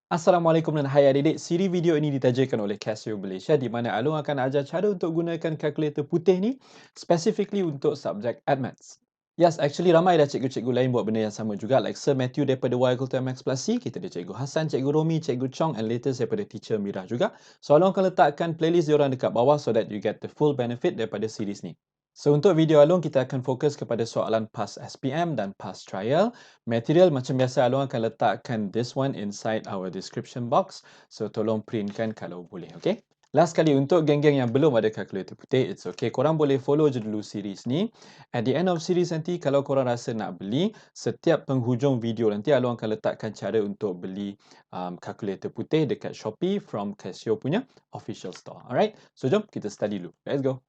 Assalamualaikum dan hai adik-adik. Siri video ini ditajakan oleh Casio Malaysia di mana Along akan ajar cara untuk gunakan kalkulator putih ni specifically untuk subjek Admaths. Yes, actually ramai dah cikgu-cikgu lain buat benda yang sama juga like Sir Matthew daripada Y=MX plus C, kita ada Cikgu Hassan, Cikgu Romi, Cikgu Chong and latest daripada Teacher Mira juga. So Along akan letakkan playlist diorang dekat bawah so that you get the full benefit daripada series ni. So untuk video Along kita akan fokus kepada soalan PAS SPM dan PAS trial. Material macam biasa Along akan letakkan this one inside our description box. So tolong printkan kalau boleh, okay? Last kali untuk geng-geng yang belum ada kalkulator putih, it's okay. Korang boleh follow je dulu series ni. At the end of series nanti kalau korang rasa nak beli, setiap penghujung video nanti Along akan letakkan cara untuk beli kalkulator putih dekat Shopee from Casio punya official store. Alright? So jom kita study dulu. Let's go.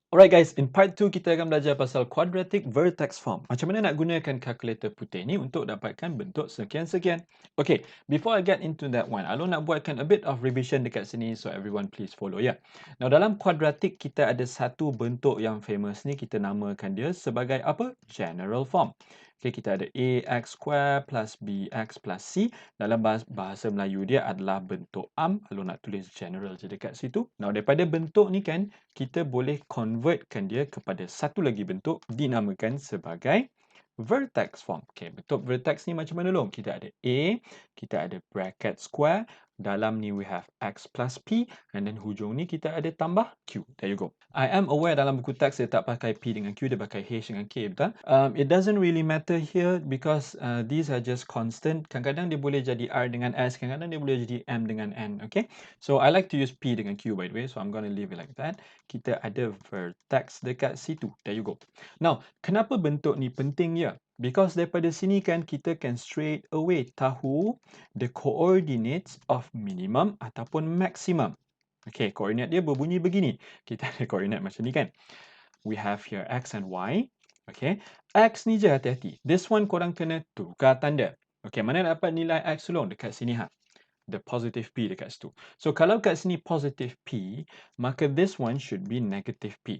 Alright guys, in part 2 kita akan belajar pasal quadratic vertex form. Macam mana nak gunakan kalkulator putih ni untuk dapatkan bentuk sekian-sekian. Okay, before I get into that one, Alun nak buatkan a bit of revision dekat sini, so everyone please follow ya. Now dalam quadratic kita ada satu bentuk yang famous ni, kita namakan dia sebagai apa? General form. Okay, kita ada ax square plus bx plus c. Dalam bahasa Melayu dia adalah bentuk Alun nak tulis general je dekat situ. Now daripada bentuk ni kan, kita boleh convertkan dia kepada satu lagi bentuk dinamakan sebagai vertex form. Okay, bentuk vertex ni macam mana dulu? Kita ada A, kita ada bracket square, dalam ni we have x plus p, and then hujung ni kita ada tambah q. There you go. I am aware dalam buku teks dia tak pakai p dengan q, dia pakai h dengan k, betul? It doesn't really matter here because these are just constant. Kadang-kadang dia boleh jadi r dengan s, kadang-kadang dia boleh jadi m dengan n, okay? So I like to use p dengan q by the way, so I'm going to leave it like that. Kita ada vertex dekat situ. There you go. Now, kenapa bentuk ni penting ya? Because daripada sini kan kita can straight away tahu the coordinates of minimum ataupun maximum. Okay, koordinat dia berbunyi begini. Kita ada koordinat macam ni kan. We have here x and y. Okay, x ni je hati-hati. This one korang kena tukar tanda. Okay, mana dapat nilai x dulu? Dekat sini ha. The positive p dekat situ. So kalau kat sini positive p, maka this one should be negative p.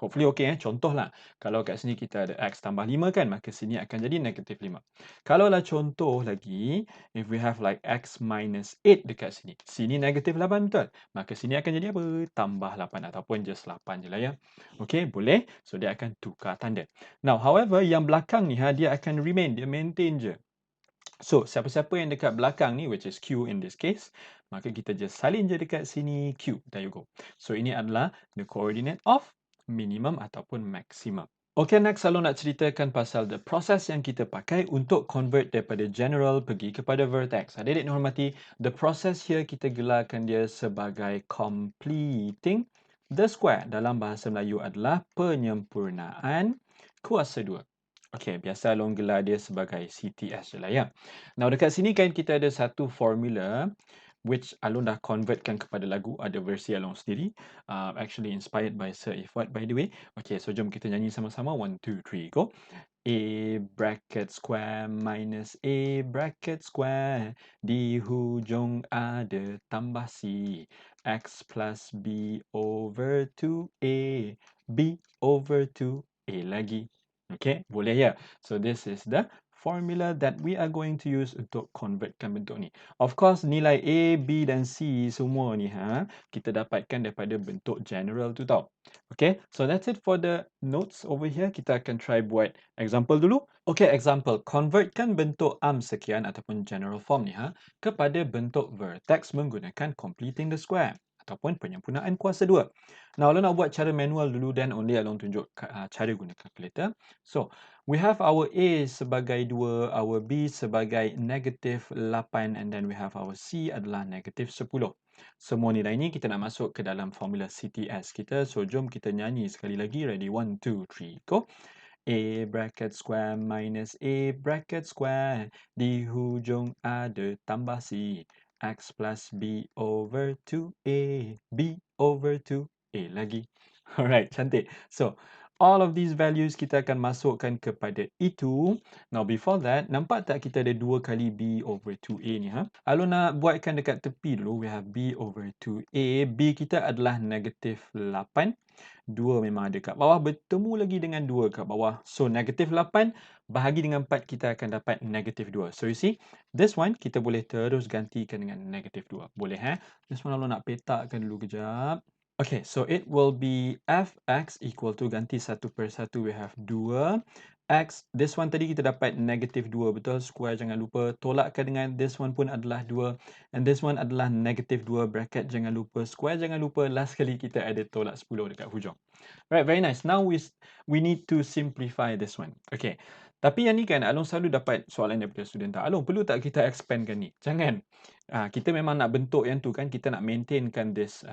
Hopefully okay contohlah. Kalau kat sini kita ada x tambah 5 kan, maka sini akan jadi negatif 5. Kalau lah contoh lagi, if we have like x minus 8 dekat sini. Sini negatif 8 betul? Maka sini akan jadi apa? Tambah 8 ataupun just 8 je lah ya. Okay, boleh? So dia akan tukar tanda. Now, however, yang belakang ni dia akan remain, dia maintain je. So, siapa-siapa yang dekat belakang ni, which is Q in this case, maka kita just salin je dekat sini Q. There you go. So, ini adalah the coordinate of minimum ataupun maximum. Okay, next Alun nak ceritakan pasal the process yang kita pakai untuk convert daripada general pergi kepada vertex. Adik-adik hormati, the process here kita gelarkan dia sebagai completing the square. Dalam bahasa Melayu adalah penyempurnaan kuasa 2. Okay, biasa Along gelar dia sebagai CTS je lah ya. Now dekat sini kan kita ada satu formula which Along dah convertkan kepada lagu, ada versi Along sendiri. Actually inspired by Sir Ifwat by the way. Okay, so jom kita nyanyi sama-sama. 1, 2, 3, go. A bracket square minus A bracket square. Di hujung ada tambah C. X plus B over 2A. B over 2A lagi. Okay, boleh ya? So this is the formula that we are going to use untuk convertkan bentuk ni. Of course, nilai A, B dan C semua ni kita dapatkan daripada bentuk general tu tau. Okay, so that's it for the notes over here. Kita akan try buat example dulu. Okay, example. Convertkan bentuk sekian ataupun general form ni kepada bentuk vertex menggunakan completing the square ataupun penyempurnaan kuasa 2. Now, Alon nak buat cara manual dulu dan only Alon tunjuk cara guna calculator. So, we have our A sebagai 2, our B sebagai negatif 8 and then we have our C adalah negatif 10. Semua nilai ni kita nak masuk ke dalam formula CTS kita. So, jom kita nyanyi sekali lagi. Ready? 1, 2, 3, go. A bracket square minus A bracket square. Di hujung ada tambah C. X plus B over 2A. B over 2A lagi. Alright, cantik. So, all of these values kita akan masukkan kepada itu. Now, before that, nampak tak kita ada 2 kali B over 2A ni? Alun nak buatkan dekat tepi dulu. We have B over 2A. B kita adalah negatif 8. 2 memang ada kat bawah. Bertemu lagi dengan 2 kat bawah. So, negatif 8 bahagi dengan 4, kita akan dapat negatif 2. So you see, this one kita boleh terus gantikan dengan negatif 2. Boleh This one Alun nak petakkan dulu kejap. Okay, so it will be fx equal to, ganti satu per satu, we have 2. X, this one tadi kita dapat negatif 2, betul? Square jangan lupa. Tolakkan dengan this one pun adalah 2. And this one adalah negatif 2, bracket jangan lupa. Square jangan lupa. Last kali kita ada tolak 10 dekat hujung. Right, very nice. Now we need to simplify this one. Okay. Tapi yang ni kan, Along selalu dapat soalan daripada student tak? Along, perlu tak kita expandkan ni? Jangan. Kita memang nak bentuk yang tu kan, kita nak maintainkan this,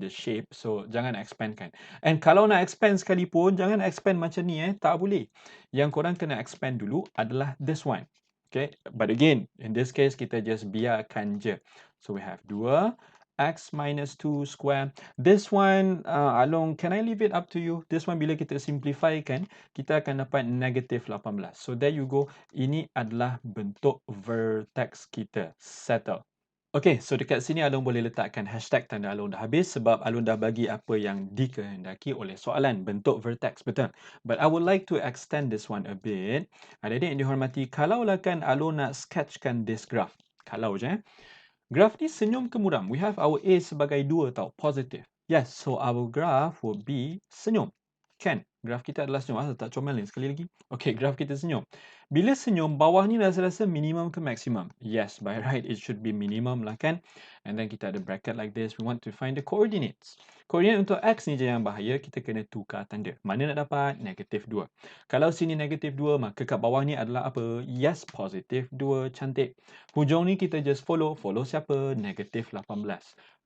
this shape. So, jangan expandkan. And kalau nak expand sekalipun, jangan expand macam ni tak boleh. Yang korang kena expand dulu adalah this one. Okay. But again, in this case, kita just biarkan je. So, we have 2. X minus 2 square. This one, Along, can I leave it up to you? This one bila kita simplify kan, kita akan dapat negatif 18. So there you go. Ini adalah bentuk vertex kita. Settle. Okay, so dekat sini Along boleh letakkan hashtag tanda Along dah habis sebab Along dah bagi apa yang dikehendaki oleh soalan, bentuk vertex, betul? But I would like to extend this one a bit. Adik-adik yang dihormati, kalaulah kan Along nak sketchkan this graph. Kalau je Graph ni senyum ke muram? We have our A sebagai 2 tau, positive. Yes, so our graph would be senyum. Kan? Graph kita adalah senyum. Tak comel ni sekali lagi. Okay, graph kita senyum. Bila senyum, bawah ni rasa-rasa minimum ke maximum? Yes, by right it should be minimum lah kan? And then kita ada bracket like this. We want to find the coordinates. Koordinat untuk X ni je yang bahaya, kita kena tukar tanda. Mana nak dapat? Negatif 2. Kalau sini negatif 2, maka kat bawah ni adalah apa? Yes, positif 2. Cantik. Hujung ni kita just follow. Follow siapa? Negatif 18.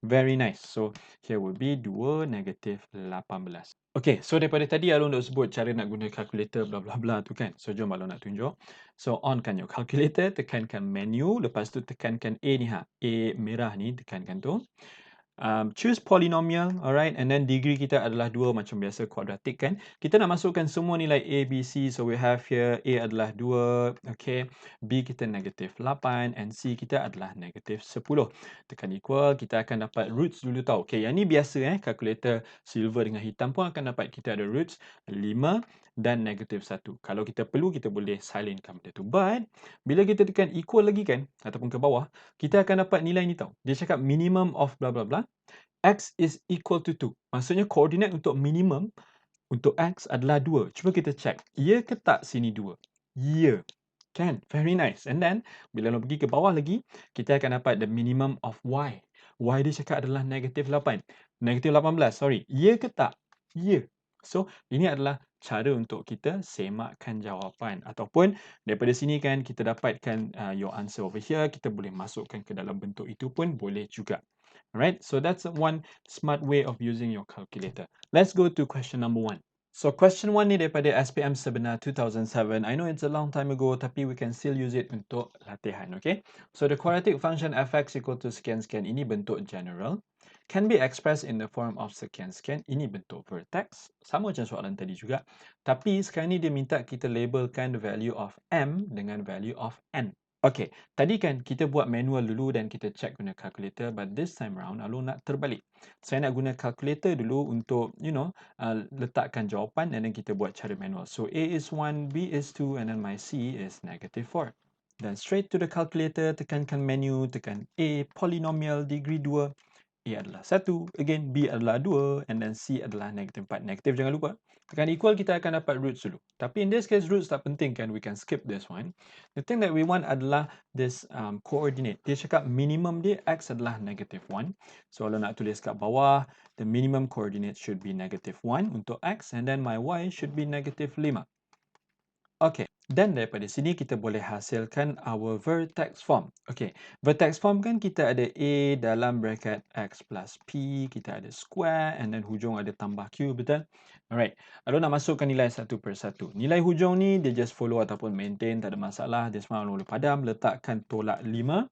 Very nice. So, here will be 2 negatif 18. Okay, so daripada tadi Along dah sebut cara nak guna calculator bla bla bla tu kan. So, jom Along nak tunjuk. So, onkan your calculator, tekankan menu, lepas tu tekankan A ni A merah ni, tekankan tu. Choose polynomial, alright, and then degree kita adalah 2 macam biasa, quadratic kan. Kita nak masukkan semua nilai A, B, C, so we have here A adalah 2, okay, B kita negatif 8, and C kita adalah negatif 10. Tekan equal, kita akan dapat roots dulu tau. Okay, yang ni biasa calculator silver dengan hitam pun akan dapat kita ada roots 5 dan negatif 1. Kalau kita perlu, kita boleh silentkan benda tu. But, bila kita tekan equal lagi kan, ataupun ke bawah, kita akan dapat nilai ni tau. Dia cakap minimum of bla bla bla. X is equal to 2. Maksudnya koordinat untuk minimum untuk X adalah 2. Cuba kita check. Ya ke tak sini 2? Ya. Kan? Very nice. And then, bila lo pergi ke bawah lagi, kita akan dapat the minimum of Y. Y dia cakap adalah negatif 8. Negatif 18, sorry. Ya ke tak? Ya. So, ini adalah cara untuk kita semakkan jawapan. Ataupun, daripada sini kan, kita dapatkan your answer over here. Kita boleh masukkan ke dalam bentuk itu pun boleh juga. Alright, so that's one smart way of using your calculator. Let's go to question number 1. So question 1 ni daripada SPM Sebenar 2007. I know it's a long time ago, tapi we can still use it untuk latihan, okay? So the quadratic function fx equal to sekian-sekian, ini bentuk general. Can be expressed in the form of sekian-sekian, ini bentuk vertex. Sama macam soalan tadi juga. Tapi sekarang ni dia minta kita labelkan the value of m dengan value of n. Okay, tadi kan kita buat manual dulu dan kita check guna calculator, but this time round Along nak terbalik. Saya nak guna calculator dulu untuk, letakkan jawapan and then kita buat cara manual. So A is 1, B is 2, and then my C is negative 4. Then straight to the calculator, tekankan menu, tekan A, polynomial, degree 2. A adalah 1, again B adalah 2, and then C adalah negatif 4. Negatif jangan lupa. Tekan equal, kita akan dapat roots dulu. Tapi in this case, roots tak penting kan, we can skip this one. The thing that we want adalah this coordinate. Dia cakap minimum dia X adalah negative 1. So kalau nak tulis kat bawah, the minimum coordinate should be negative 1 untuk X, and then my Y should be negative 5. Okay, dan daripada sini kita boleh hasilkan our vertex form. Okay, vertex form kan kita ada A dalam bracket X plus P, kita ada square, and then hujung ada tambah Q, betul? Alright, lalu nak masukkan nilai satu per satu. Nilai hujung ni dia just follow ataupun maintain, tak ada masalah. Dia semua boleh padam, letakkan tolak 5.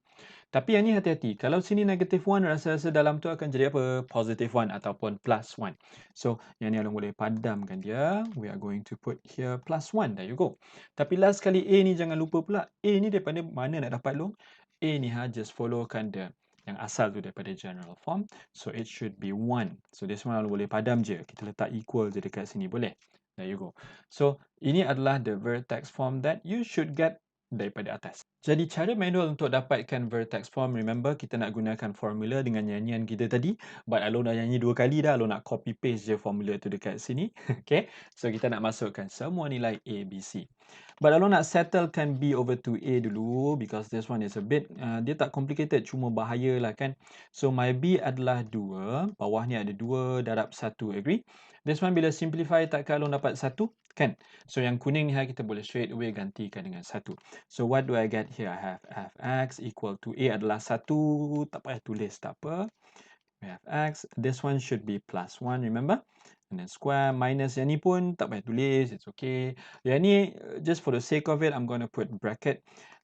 Tapi yang ni hati-hati. Kalau sini negative 1, rasa-rasa dalam tu akan jadi apa? Positive 1 ataupun plus 1. So, yang ni Along boleh padamkan dia. We are going to put here plus 1. There you go. Tapi last kali A ni jangan lupa pula. A ni daripada mana nak dapat Long? A ni just followkan dia. Yang asal tu daripada general form. So, it should be 1. So, this one Along boleh padam je. Kita letak equal je dekat sini. Boleh? There you go. So, ini adalah the vertex form that you should get daripada atas. Jadi, cara manual untuk dapatkan vertex form, remember kita nak gunakan formula dengan nyanyian kita tadi. But Along dah nyanyi 2 kali dah, Along nak copy paste je formula tu dekat sini. Okay, so kita nak masukkan semua nilai A, B, C. But Along nak settlekan B over 2A dulu because this one is a bit, dia tak complicated, cuma bahaya lah kan. So, my B adalah 2, bawah ni ada 2 darab 1, agree? This one bila simplify takkan Along dapat 1, kan? So, yang kuning ni kita boleh straight away gantikan dengan 1. So, what do I get here? I have fx equal to A adalah 1, tak payah tulis, tak apa. We have x, this one should be plus 1, remember? And then square minus yang ni pun tak payah tulis, it's okay. Yang ni, just for the sake of it, I'm going to put bracket.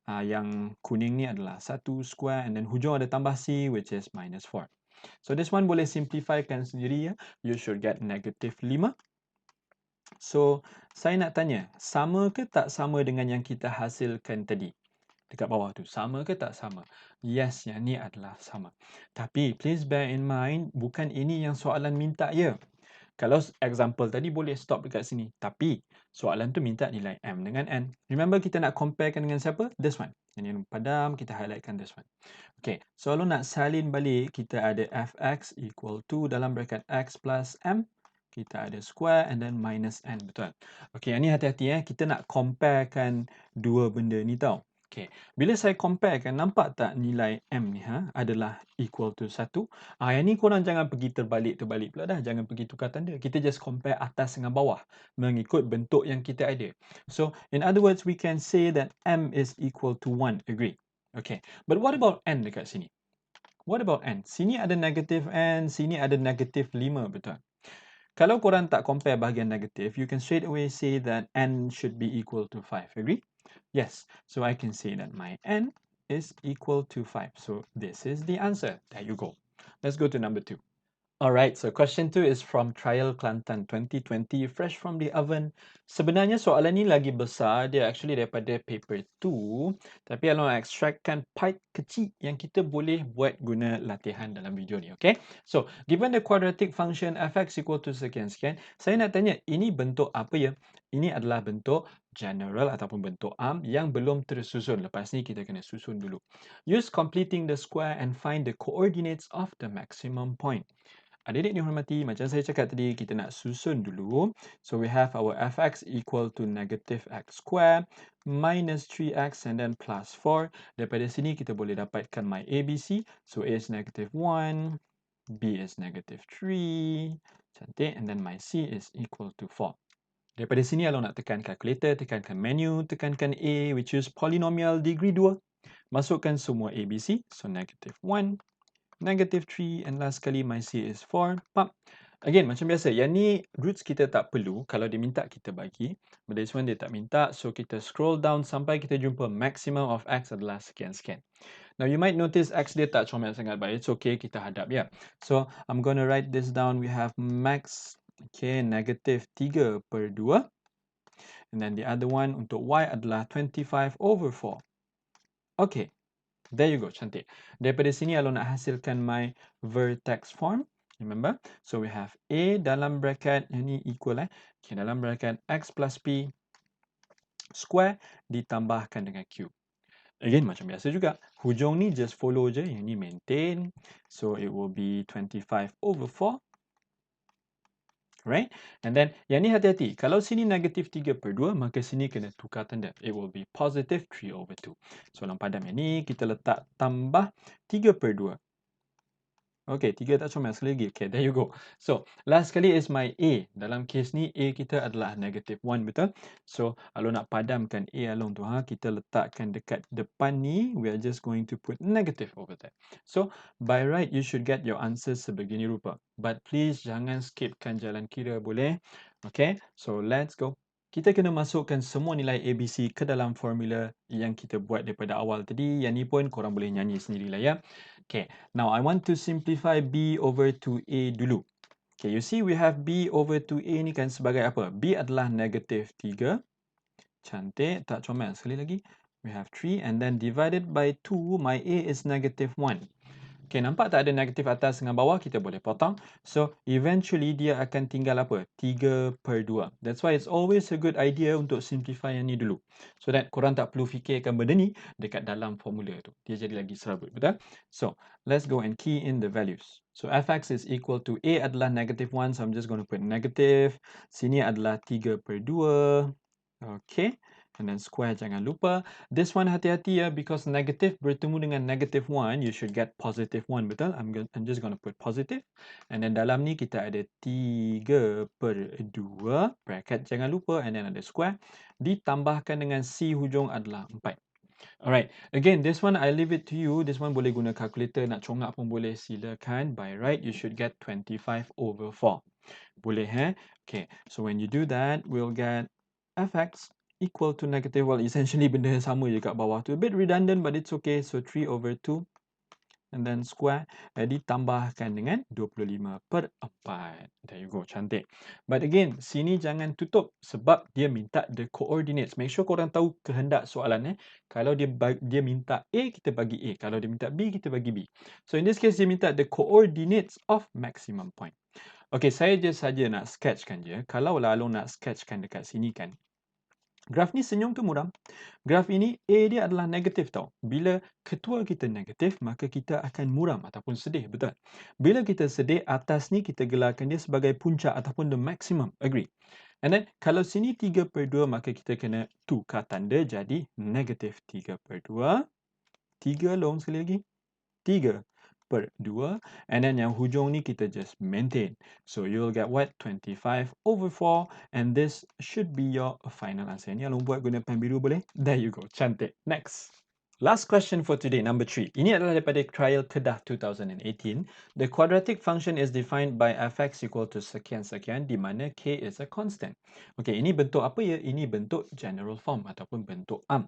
Yang kuning ni adalah 1 square and then hujung ada tambah C which is minus 4. So this one boleh simplifikan sendiri ya. You should get negative 5. So, saya nak tanya, sama ke tak sama dengan yang kita hasilkan tadi? Dekat bawah tu, sama ke tak sama? Yes, yang ni adalah sama. Tapi, please bear in mind, bukan ini yang soalan minta ya. Kalau example tadi boleh stop dekat sini. Tapi, soalan tu minta nilai M dengan N. Remember kita nak comparekan dengan siapa? This one. Yang ni padam, kita highlightkan this one. Okay, so kalau nak salin balik, kita ada fx equal to dalam bracket x plus M. Kita ada square and then minus N, betul? Okay, yang ni hati-hati kita nak comparekan dua benda ni tau. Okay, bila saya comparekan, nampak tak nilai M ni adalah equal to 1? Yang ni korang jangan pergi terbalik pula dah. Jangan pergi tukar tanda. Kita just compare atas dengan bawah mengikut bentuk yang kita ada. So, in other words, we can say that M is equal to 1. Agree? Okay, but what about N dekat sini? What about N? Sini ada negative N, sini ada negative 5, betul? Kalau korang tak compare bahagian negative, you can straight away say that N should be equal to 5. Agree? Yes. So I can say that my N is equal to 5. So this is the answer. There you go. Let's go to number 2. Alright, so question 2 is from Trial Kelantan 2020, fresh from the oven. Sebenarnya soalan ni lagi besar, dia actually daripada paper 2. Tapi Along extractkan part kecil yang kita boleh buat guna latihan dalam video ni, okay? So, given the quadratic function fx equal to sekian-sekian, saya nak tanya, ini bentuk apa ya? Ini adalah bentuk general ataupun bentuk arm yang belum tersusun. Lepas ni kita kena susun dulu. Use completing the square and find the coordinates of the maximum point. Adik-adik dihormati, macam saya cakap tadi, kita nak susun dulu. So, we have our fx equal to negative x square minus 3x and then plus 4. Daripada sini, kita boleh dapatkan my ABC. So, A is negative 1, B is negative 3. Cantik. And then my C is equal to 4. Daripada sini, kalau nak tekan calculator, tekankan menu, tekankan A, which is polynomial degree 2. Masukkan semua ABC. So, negative 1. Negative 3 and last kali my C is 4. Pap. Again, macam biasa, yang ni roots kita tak perlu. Kalau dia minta, kita bagi. But this one dia tak minta. So, kita scroll down sampai kita jumpa maximum of X adalah sekian-sekian. Now, you might notice X dia tak comel sangat, but it's okay, kita hadap ya. So, I'm going to write this down. We have max, okay, negative 3 per 2. And then the other one untuk Y adalah 25 over 4. Okay. There you go, cantik. Daripada sini, kalau nak hasilkan my vertex form, remember? So, we have A dalam bracket, yang ni equal Okay, dalam bracket X plus P square ditambahkan dengan Q. Again, macam biasa juga. Hujung ni just follow je, yang ni maintain. So, it will be 25 over 4. Right? And then, yang ni hati-hati. Kalau sini negatif 3 per 2, maka sini kena tukar tanda. It will be positive 3 over 2. So, dalam padam yang ni, kita letak tambah 3 per 2. Okay, 3 tak comel sekali lagi. Okay, there you go. So, last kali is my A. Dalam case ni, A kita adalah negative 1, betul? So, kalau nak padamkan A along tu, kita letakkan dekat depan ni, we are just going to put negative over there. So, by right, you should get your answers sebegini rupa. But please, jangan skipkan jalan kira, boleh? Okay, so let's go. Kita kena masukkan semua nilai ABC ke dalam formula yang kita buat daripada awal tadi. Yang ni pun korang boleh nyanyi sendirilah ya. Okay, now I want to simplify B over 2A dulu. Okay, you see we have B over 2A ni kan sebagai apa? B adalah negative 3. Cantik, tak comel sekali lagi. We have 3 and then divided by 2, my A is negative 1. Okay, nampak tak ada negatif atas dengan bawah? Kita boleh potong. So, eventually dia akan tinggal apa? 3/2. That's why it's always a good idea untuk simplify yang ni dulu. So that korang tak perlu fikirkan benda ni dekat dalam formula tu. Dia jadi lagi serabut, betul? So, let's go and key in the values. So, fx is equal to a adalah -1, so I'm just going to put negative. Sini adalah 3/2. Okay. And then square jangan lupa. This one hati-hati ya, because negative bertemu dengan -1, you should get +1, betul? I'm just going to put positive. And then dalam ni kita ada 3/2, bracket jangan lupa, and then ada square. Ditambahkan dengan C hujung adalah 4. Alright, again, this one I leave it to you. This one boleh guna calculator, nak congak pun boleh, silakan. By right, you should get 25/4. Boleh, eh? Okay, so when you do that, we'll get fx equal to negative, well, essentially benda yang sama je kat bawah tu. A bit redundant, but it's okay. So 3/2 and then square, ditambahkan dengan 25/4. There you go, cantik. But again, sini jangan tutup sebab dia minta the coordinates. Make sure korang tahu kehendak soalan. Kalau dia minta A, kita bagi A. Kalau dia minta B, kita bagi B. So in this case, dia minta the coordinates of maximum point. Okay, saya saja nak sketchkan je. Kalau lah Along nak sketchkan dekat sini kan, graf ni senyum ke muram? Graf ini A dia adalah negatif tau. Bila ketua kita negatif, maka kita akan muram ataupun sedih, betul? Bila kita sedih, atas ni kita gelarkan dia sebagai puncak ataupun the maximum. Agree? And then, kalau sini 3/2, maka kita kena tukar tanda jadi negatif 3/2. 3 long sekali lagi. 3/2. And then yang hujung ni kita just maintain. So you'll get what? 25/4. And this should be your final answer. Ni Along buat guna pen biru boleh? There you go. Cantik. Next. Last question for today, number 3. Ini adalah daripada trial Kedah 2018. The quadratic function is defined by fx equal to sekian-sekian di mana k is a constant. Okay, ini bentuk apa ya? Ini bentuk general form ataupun bentuk am.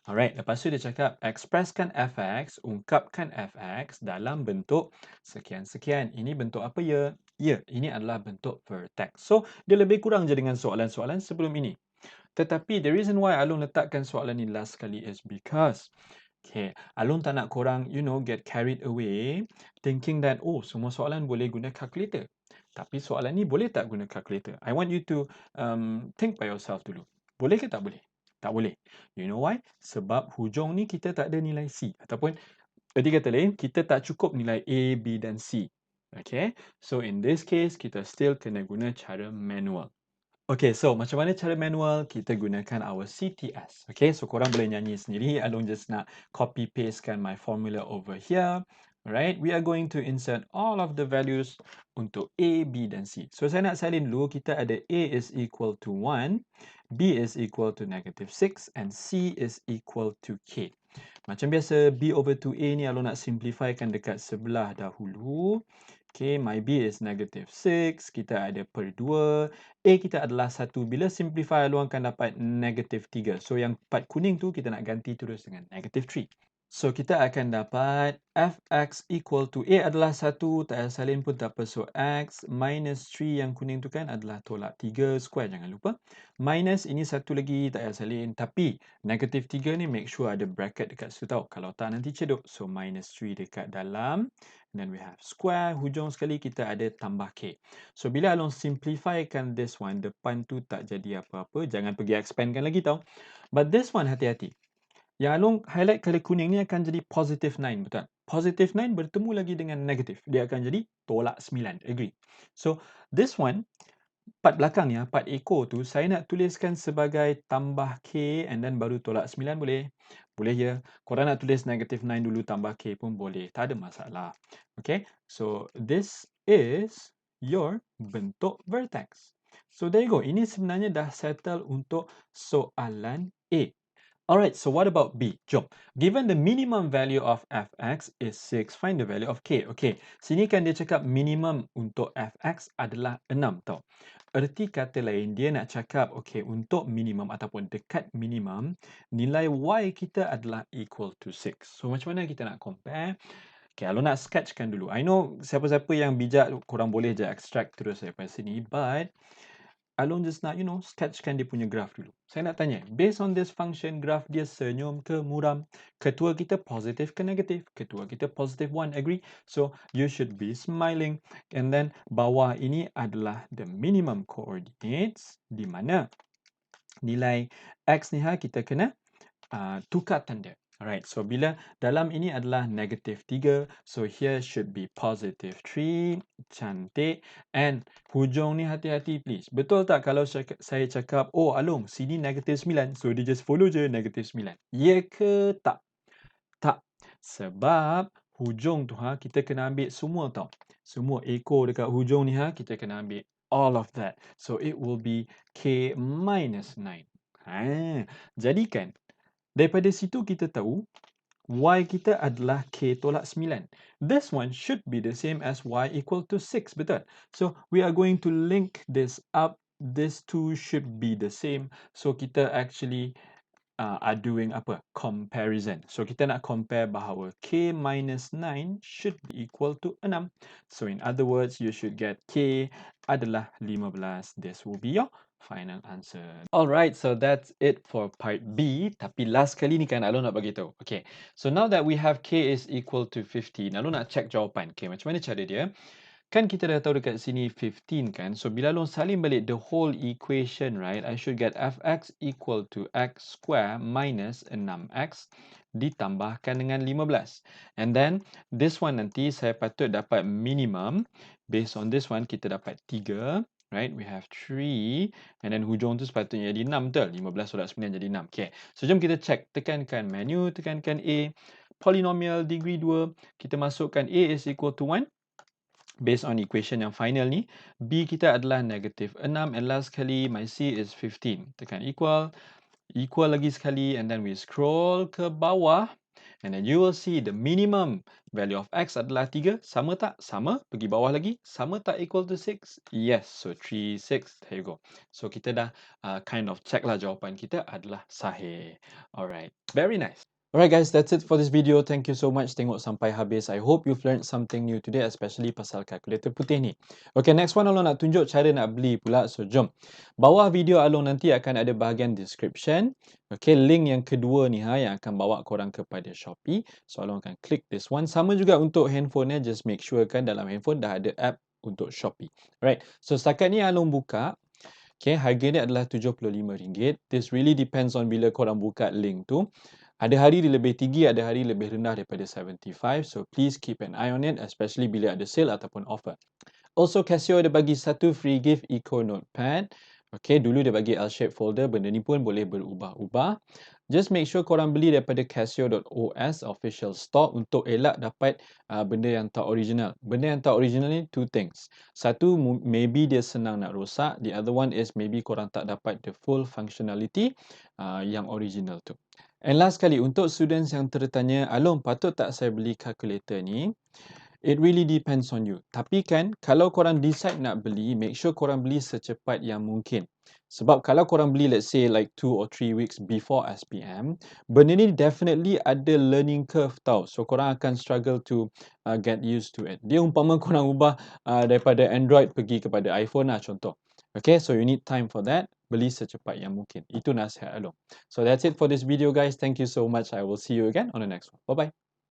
Alright, lepas tu dia cakap expresskan fx, ungkapkan fx dalam bentuk sekian-sekian. Ini bentuk apa ya? Ya, ini adalah bentuk vertex. So, dia lebih kurang je dengan soalan-soalan sebelum ini. Tetapi the reason why Along letakkan soalan ni last sekali is because Along tak nak korang, get carried away thinking that, oh, semua soalan boleh guna calculator. Tapi soalan ni boleh tak guna calculator? I want you to think by yourself dulu. Boleh ke tak boleh? Tak boleh. You know why? Sebab hujung ni kita tak ada nilai C. Ataupun, kata lain, kita tak cukup nilai A, B dan C. Okay? So, in this case, kita still kena guna cara manual. Okay, so macam mana cara manual? Kita gunakan our CTS. Okay, so korang boleh nyanyi sendiri. Along just nak copy pastekan my formula over here. Alright, we are going to insert all of the values untuk A, B dan C. So saya nak salin dulu, kita ada A is equal to 1, B is equal to -6 and C is equal to K. Macam biasa, B over 2A ni Along nak simplifykan dekat sebelah dahulu. Okay, my B is -6. Kita ada per 2. A kita adalah 1. Bila simplify, Along akan dapat -3. So, yang part kuning tu kita nak ganti terus dengan -3. So, kita akan dapat fx equal to A adalah 1. Tak payah salin pun tak apa. So, x minus 3 yang kuning tu kan adalah tolak 3 square. Jangan lupa. Minus ini satu lagi. Tak payah salin. Tapi, -3 ni make sure ada bracket dekat situ tau. Kalau tak nanti cedok. So, -3 dekat dalam. And then we have square. Hujung sekali kita ada tambah K. So, bila Along simplifykan this one, depan tu tak jadi apa-apa. Jangan pergi expandkan lagi tau. But this one, hati-hati. Yang Along highlight color kuning ni akan jadi +9, betul? +9 bertemu lagi dengan negatif. Dia akan jadi tolak 9. Agree? So, this one, part belakang ni, part ekor tu, saya nak tuliskan sebagai tambah K and then baru tolak 9 boleh? Boleh je. Korang nak tulis -9 dulu tambah K pun boleh. Tak ada masalah. Okay? So, this is your bentuk vertex. So, there you go. Ini sebenarnya dah settle untuk soalan A. Alright, so what about B? Jom. Given the minimum value of fx is 6, find the value of k. Okay, sini kan dia cakap minimum untuk fx adalah 6 tau. Erti kata lain, dia nak cakap, okay, untuk minimum ataupun dekat minimum, nilai y kita adalah equal to 6. So, macam mana kita nak compare? Okay, Along nak sketchkan dulu. I know siapa-siapa yang bijak, korang boleh je extract terus daripada sini. But, Along just nak, sketchkan dia punya graph dulu. Saya nak tanya, based on this function, graph dia senyum ke muram? Ketua kita positif ke negatif? Ketua kita positive 1, agree? So, you should be smiling. And then, bawah ini adalah the minimum coordinates, di mana nilai X ni kita kena tukar tanda. Alright, so bila dalam ini adalah negative 3, so here should be positive 3, cantik. And hujung ni hati-hati please. Betul tak kalau saya cakap, oh Along, sini negative 9, so dia just follow je negative 9. Ya ke tak? Tak. Sebab hujung tu kita kena ambil semua tau. Semua ekor dekat hujung ni kita kena ambil all of that. So it will be K minus 9. Jadikan daripada situ kita tahu Y kita adalah K tolak 9. This one should be the same as Y equal to 6, betul? So, we are going to link this up. These two should be the same. So, kita actually are doing apa? Comparison. So, kita nak compare bahawa K minus 9 should be equal to 6. So, in other words, you should get K adalah 15. This will be your final answer. Alright, so that's it for part B. Tapi last kali ni kan Alun nak bagi tahu. Okay, so now that we have K is equal to 15, Alun nak check jawapan. Okay, macam mana cara dia? Kan kita dah tahu dekat sini 15 kan. So bila Alun salin balik the whole equation, right? I should get fx equal to x square minus 6x ditambahkan dengan 15. And then this one nanti saya patut dapat minimum. Based on this one kita dapat 3. Right, we have 3 and then hujung tu sepatutnya jadi 6, betul? 15 tolak 9 jadi 6. Okay, so jom kita check. Tekankan menu, tekankan A. Polynomial degree 2. Kita masukkan A is equal to 1. Based on equation yang final ni, B kita adalah negative 6 and last sekali my C is 15. Tekan equal, equal lagi sekali and then we scroll ke bawah and then you will see the minimum value of X adalah 3. Sama tak? Sama. Pergi bawah lagi. Sama tak equal to 6? Yes. So 3, 6. There you go. So kita dah kind of check lah jawapan kita adalah sahih. Alright. Very nice. Alright guys, that's it for this video. Thank you so much tengok sampai habis. I hope you've learned something new today, especially pasal kalkulator putih ni. Okay, next one Along nak tunjuk cara nak beli pula. So, jom. Bawah video Along nanti akan ada bahagian description. Okay, link yang kedua ni yang akan bawa korang kepada Shopee. So, Along akan klik this one. Sama juga untuk handphone just make sure kan dalam handphone dah ada app untuk Shopee. Alright, so setakat ni Along buka. Okay, harga dia adalah RM75. This really depends on bila korang buka link tu. Ada hari dia lebih tinggi, ada hari lebih rendah daripada 75. So, please keep an eye on it, especially bila ada sale ataupun offer. Also, Casio ada bagi satu free gift Eco Notepad. Okay, dulu dia bagi L-shape folder. Benda ni pun boleh berubah-ubah. Just make sure korang beli daripada Casio.os official store untuk elak dapat benda yang tak original. Benda yang tak original ni two things. Satu, maybe dia senang nak rosak. The other one is maybe korang tak dapat the full functionality yang original tu. And last kali, untuk students yang tertanya, Along, patut tak saya beli calculator ni? It really depends on you. Tapi kan, kalau korang decide nak beli, make sure korang beli secepat yang mungkin. Sebab kalau korang beli, let's say like 2 or 3 weeks before SPM, benda ni definitely ada learning curve tau. So, korang akan struggle to get used to it. Dia umpama korang ubah daripada Android pergi kepada iPhone lah contoh. Okay, so you need time for that. Beli secepat yang mungkin. Itu nasihat Along. So that's it for this video guys. Thank you so much. I will see you again on the next one. Bye-bye.